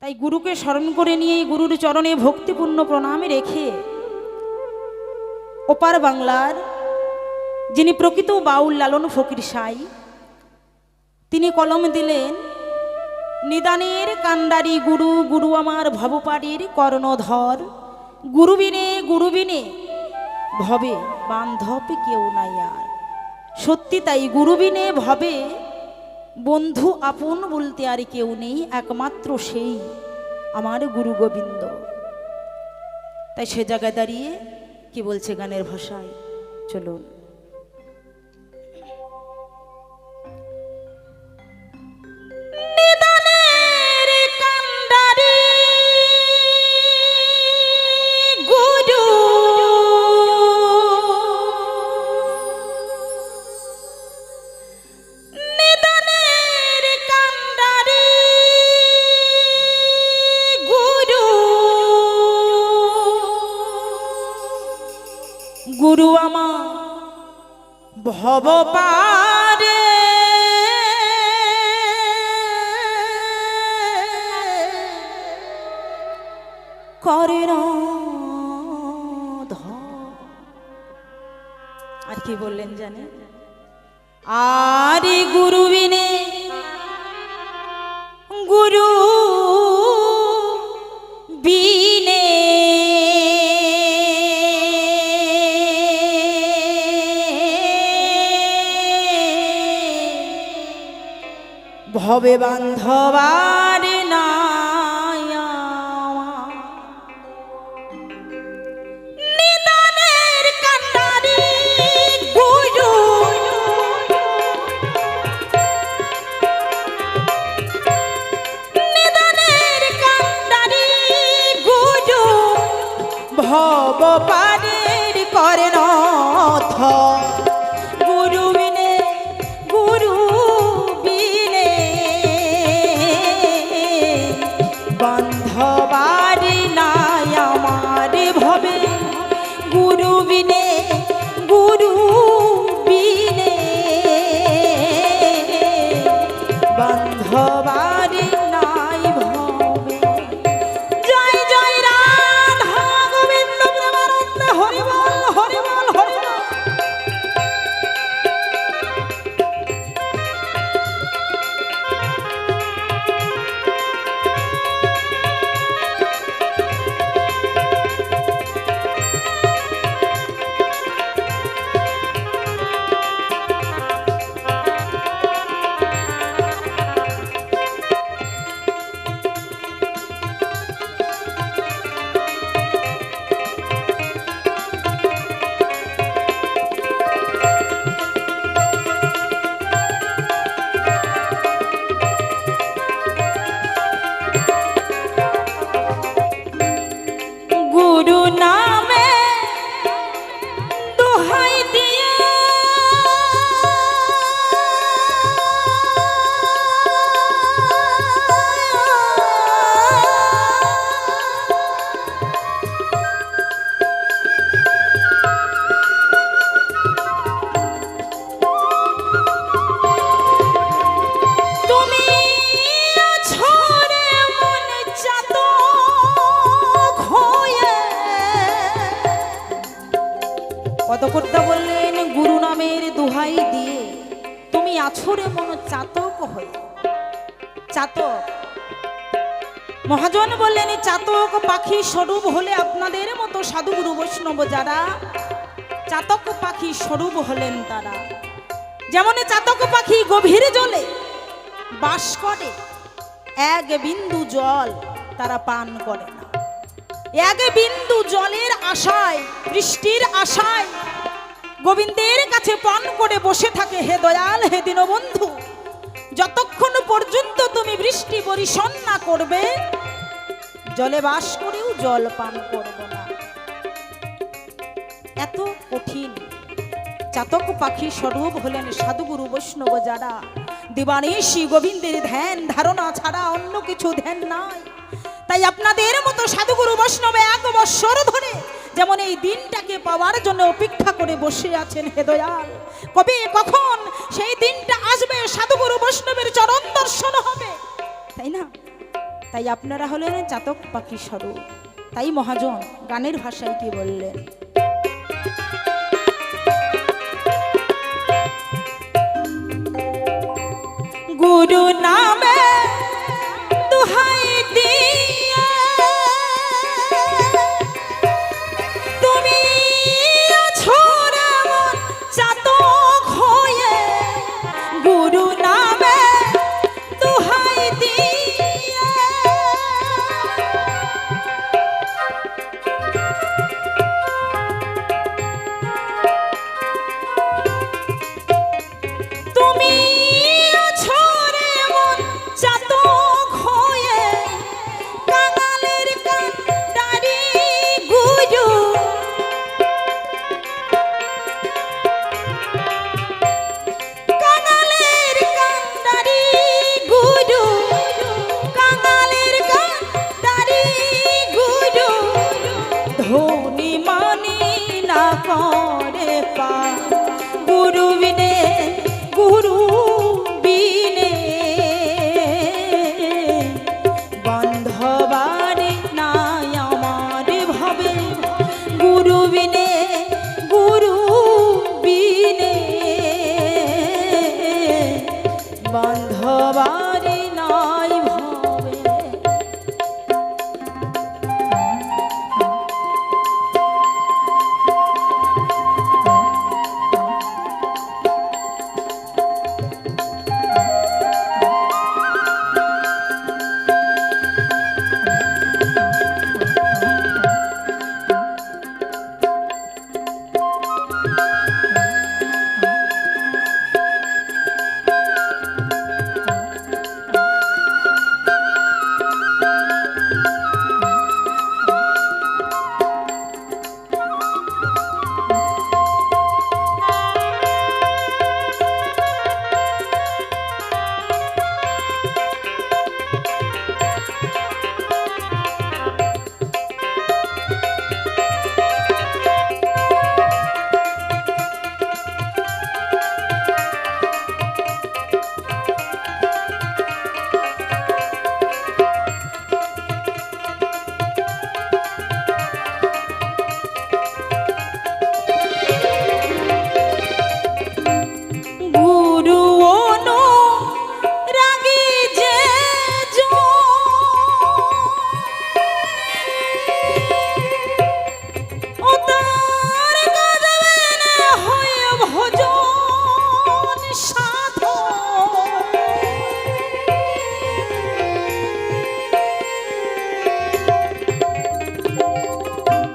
তাই গুরুকে স্মরণ করে নিয়ে গুরুর চরণে ভক্তিপূর্ণ প্রণাম রেখে ওপার বাংলার যিনি প্রকৃত বাউল লালন ফকির সাই, তিনি কলম দিলেন, নিদানের কান্ডারি গুরু, গুরু আমার ভবপাড়ির কর্ণধর, গুরুবিনে ভবে বান্ধব কেউ নাই আর। সত্যি তাই, গুরুবিনে ভবে বন্ধু আপন বলতে আর কেউ নেই, একমাত্র সেই আমার গুরু গোবিন্দ। তাই সে জায়গায় দাঁড়িয়ে কি বলছে গানের ভাষায়, চলুন। গুরু আমার ভবপারে করেন আর কি বললেন জানে, আরে গুরু বিনে গুরু বিনে ভবে বান্ধবার নাই আমার। নিদানের কান্ডারি গুরু, নিদানের কান্ডারি গুরু, ভবপারের করেন ধর। গুরু বিনে গুরু বিনে বান্ধবারি নাই আমার ভবে, গুরু বিনে গুরু বিনে বান্ধবারি নাই ভবে। জয় জয় রাধা গোবিন্দ প্রেমানন্দ, হরি বল হরি বল হরি বল। গুরু নামে দোহাই দিয়ে তুমি ছড়ে মন চাতক হয়ে। পদকর্তা বললেন, গুরু নামের দোহাই দিয়ে তুমি আছড়ে মন চাতক হয়ে। চাতক মহাজন বললেন, চাতক পাখি স্বরূপ হলে আপনাদের মতো সাধু গুরু বৈষ্ণব যারা চাতক পাখি স্বরূপ হলেন, তারা যেমন চাতক পাখি গভীর জলে বাস করে, এক বিন্দু জল তারা পান করে না। এক বিন্দু জলের আশায়, বৃষ্টির আশায় গোবিন্দের কাছে পান করে বসে থাকে। হে দয়াল, হে দীনবন্ধু, যতক্ষণ পর্যন্ত তুমি বৃষ্টি বর্ষণ না করবে, জলে বাস করেও জল পান করব না। এত কঠিন। চাতক পাখি স্বরূপ হলেন সাধুগুরু বৈষ্ণব যারা দিবানিশি গোবিন্দের ধ্যান ধারণা ছাড়া অন্য কিছু ধ্যান নাই। তাই আপনাদের মতো সাধুগুরু বৈষ্ণব 1 বছর ধরে যেমন এই দিনটাকে পাওয়ার জন্য অপেক্ষা করে বসে আছেন। হে দয়াল, কবে কখন সেই দিনটা আসবে, সাধুগুরু বৈষ্ণবের চরণ দর্শন হবে, তাই না? তাই আপনারা হলেন চাতক পাখি স্বরূপ। তাই মহাজন গানের ভাষায় কি বললেন, গুরু নামে দোহাই দিয়ে তুমি আছো রে মন চাতক হয়ে, গুরু নামে দোহাই দিয়ে তুমি আছো রে মন চাতক হয়ে, কাঙালের কান্ডারি গুরু, কাঙালের কান্ডারি গুরু, কাঙালের কান্ডারি গুরু, ধনী মানি না করে পা, গুরু বিনে গুরু বিনে বন্ধবারে নাই আমার ভাবে, গুরু বিনে গুরু বিনে বন্ধবারে নাই ভাবে।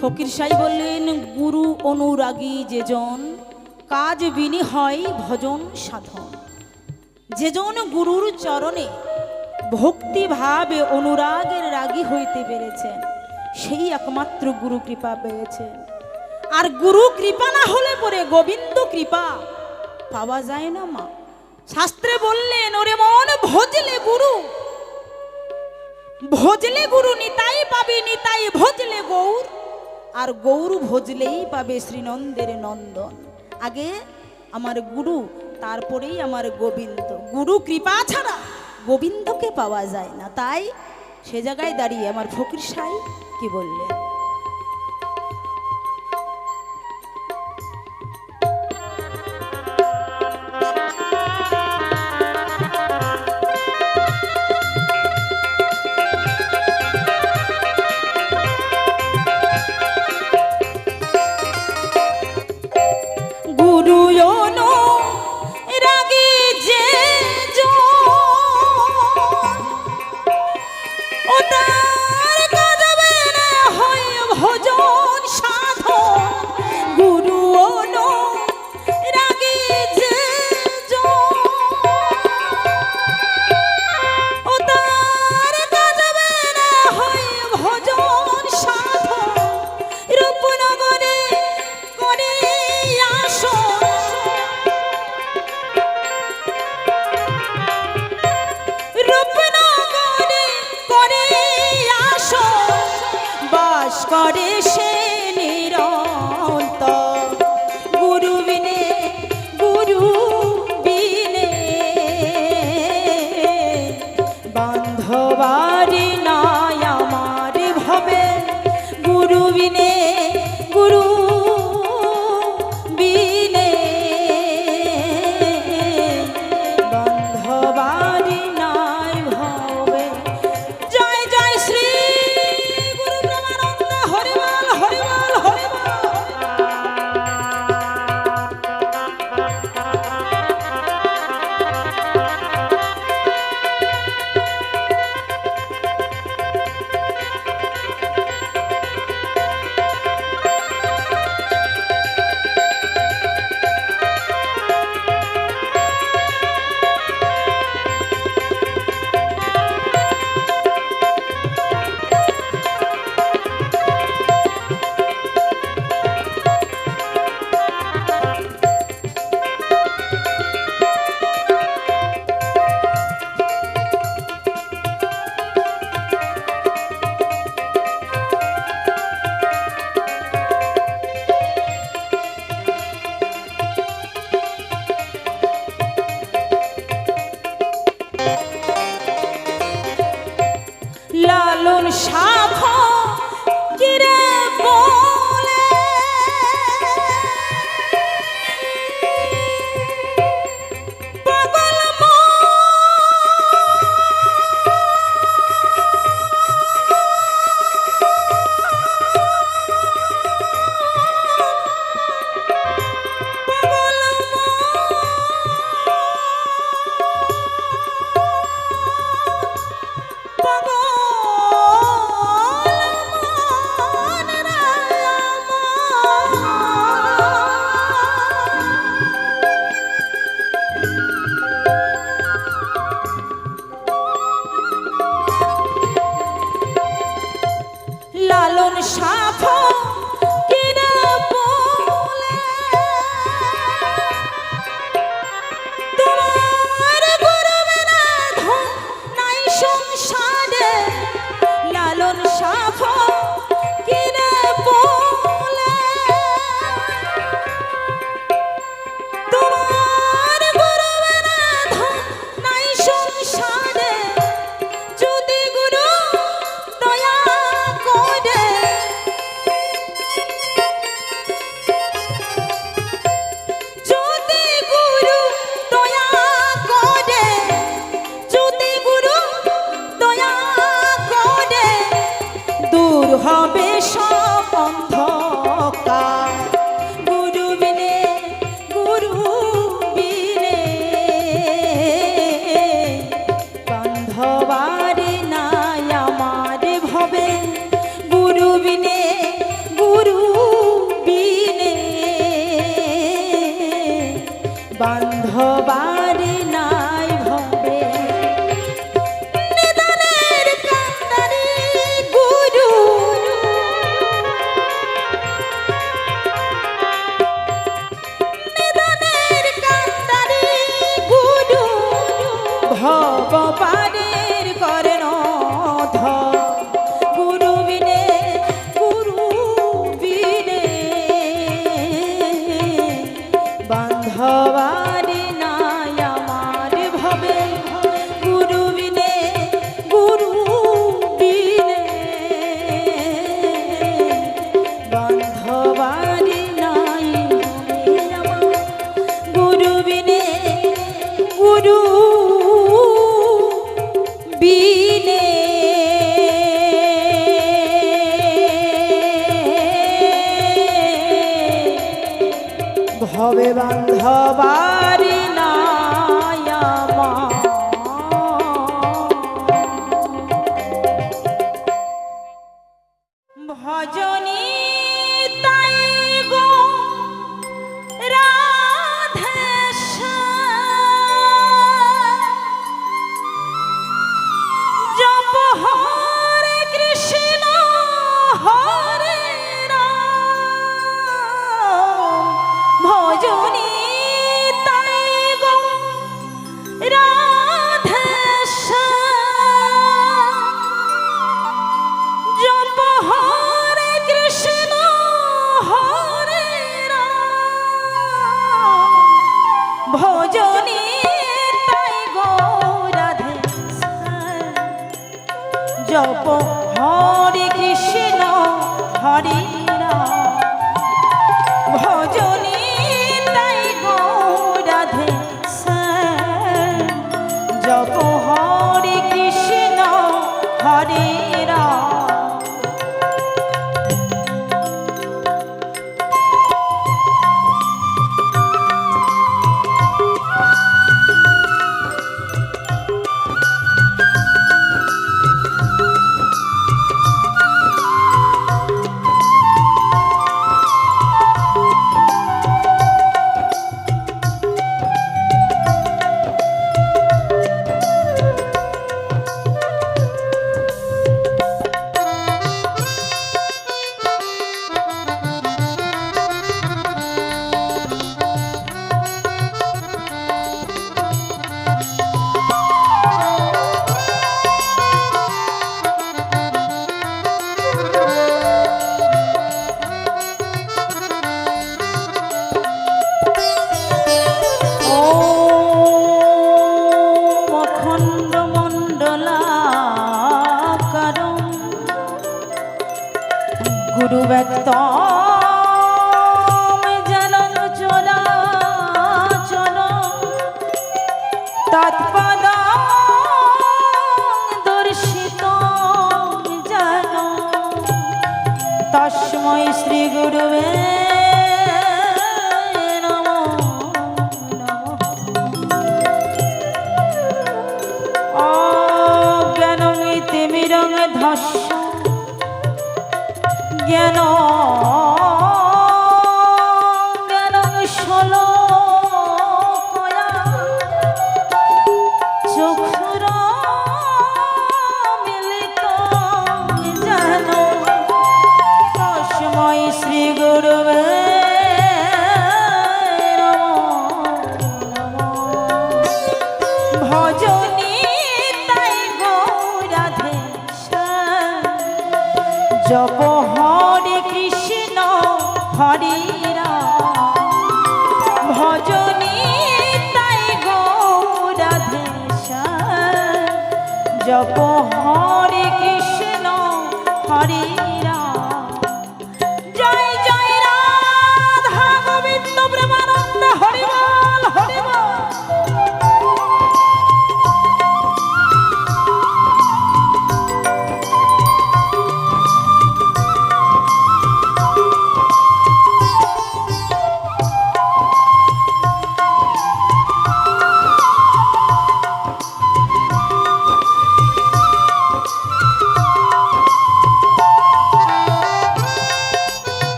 ফকির সাই বললেন, গুরু অনুরাগী যেজন কাজ বিনি হয় ভজন সাধন। যেজন গুরুর চরণে ভক্তি ভাবে অনুরাগের রাগী হইতে পেরেছেন, সেই একমাত্র গুরু কৃপা পেয়েছেন। আর গুরু কৃপা না হলে পরে গোবিন্দ কৃপা পাওয়া যায় না মা। শাস্ত্রে বললেন, ওরে মন ভজলে গুরু, ভজলে গুরু নিতাই পাবে, নিতাই ভজলে গৌর, আর গৌর ভজলেই পাবে শ্রীনন্দের নন্দন। আগে আমার গুরু, তারপরেই আমার গোবিন্দ। গুরু কৃপা ছাড়া গোবিন্দকে পাওয়া যায় না। তাই সে জায়গায় দাঁড়িয়ে আমার ফকির সাই কি বললেন, গুরু অনুরাগী যেজন ও তার কাজ বিনে হয় ভজন সাধন। গুরু অনুরাগী যেজন ও তার কাজ বিনে হয় ভজন সাধন। রূপনগরে করে রূপনগরে করে আসো, বাস করে সে নিরন্তর। গুরু বিনে গুরু বিনে বান্ধবারি গুরু বিনে গুরু বিনে বান্ধবারি নাই ভবে। জয় জয় শ্রী গুরু প্রেমানন্দ হরিবল হরিবল হরিবল। লালন সাফ কিরে বলে পাগল লালন সাফ কিরে বলে তোমার গুরু বিনা ধন নাই সংসারে। লালন সাফ কিরে বলে তোমার গুরু বিনা ধন নাই সংসারে। যদি গুরু দয়া করে যদি গুরু দয়া করে যদি গুরু দয়া করে দূর হবে সব অন্ধকার। গুরু বিনে গুরু বিনে বান্ধবারি নাই আমার ভবে। গুরু বিনে গুরু বিনে বান্ধবারি নাই ভবে। নিদানের কান্দারি গুরু নিদানের কান্দারি গুরু ভব পারের করেন ধর। গুরু বিনে গুরু বিনে বান্ধবারি নাই আমার ভবে। গুরু বিনে গুরু বিনে বান্ধবারি নাই ভবে আমার। গুরু বিনে গুরু বিনে ভবে বান্ধবারি নাই আমার। ভজনী তাই গো রাধেশ জপ হরে কৃষ্ণ হরে রাম। ভজনী তাই গুরুবে জ্ঞান জ্ঞান ষোলো চক্ষুর মিলিত যেন তস্মৈ শ্রী গুরুবে ভজনী তাই গৌরাধে জপ হরে কৃষ্ণ হরে রাম ভজনী তাই গৌরাধেশ জপ হরে কৃষ্ণ হরে রাম জয় জয় রাধা গোবিন্দ প্রেমানন্দ হরি বল হরি বল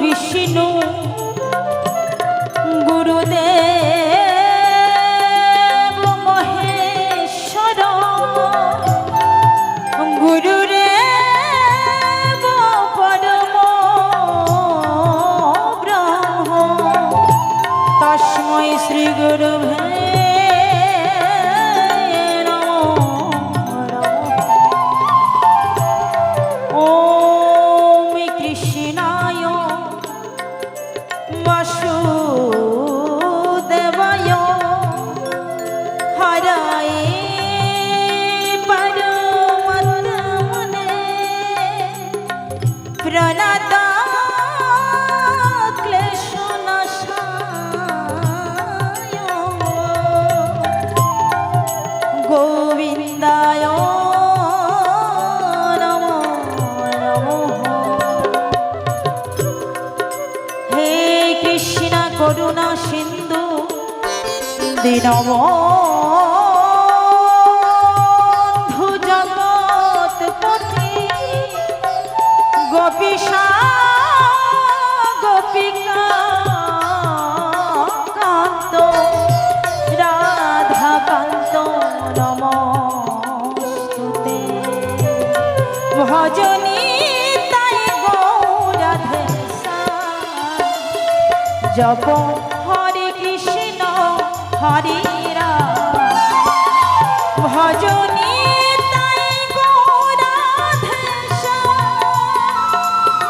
বিষ্ণু গুরুদেব মহেশ্বর গুরুরেব পরম ব্রহ্ম তস্মৈ শ্রী গুরুবে বাসুদেবায় হরায় পরমাত্মনে প্রণত ক্লেশনাশায় গোবিন্দায় করুণা সিন্ধু দীনবন্ধু জগৎপতি গোপীশা গোপিকা কান্ত রাধা কান্ত নমস্তুতে ভজনী তাই গৌরাধেশা জপ হরে কৃষ্ণ হরে রাম ভজনী তাই গৌরাধেশ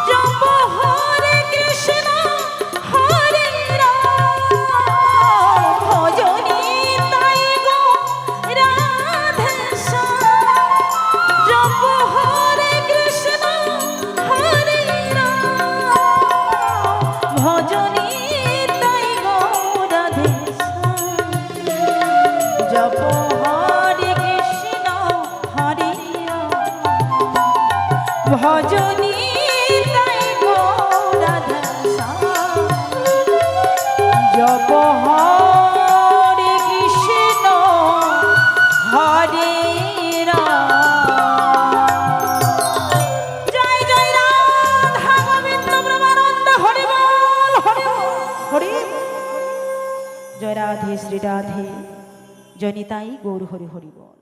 জপ হরে কৃষ্ণ হরে রাম ভজনী তাই গৌরাধেশ জপ হরে কৃষ্ণ হরে রাম ভজনী জপ হরে কৃষ্ণ হরে রাম ভজনী তাই গৌরাধেশা জপ হরে কৃষ্ণ হরে রাম জয় জয় রাধা গোবিন্দ প্রেমানন্দ হরি বল হরি হরি জয় রাধে শ্রী রাধে জনিতাই গৌর হরি হরি বল।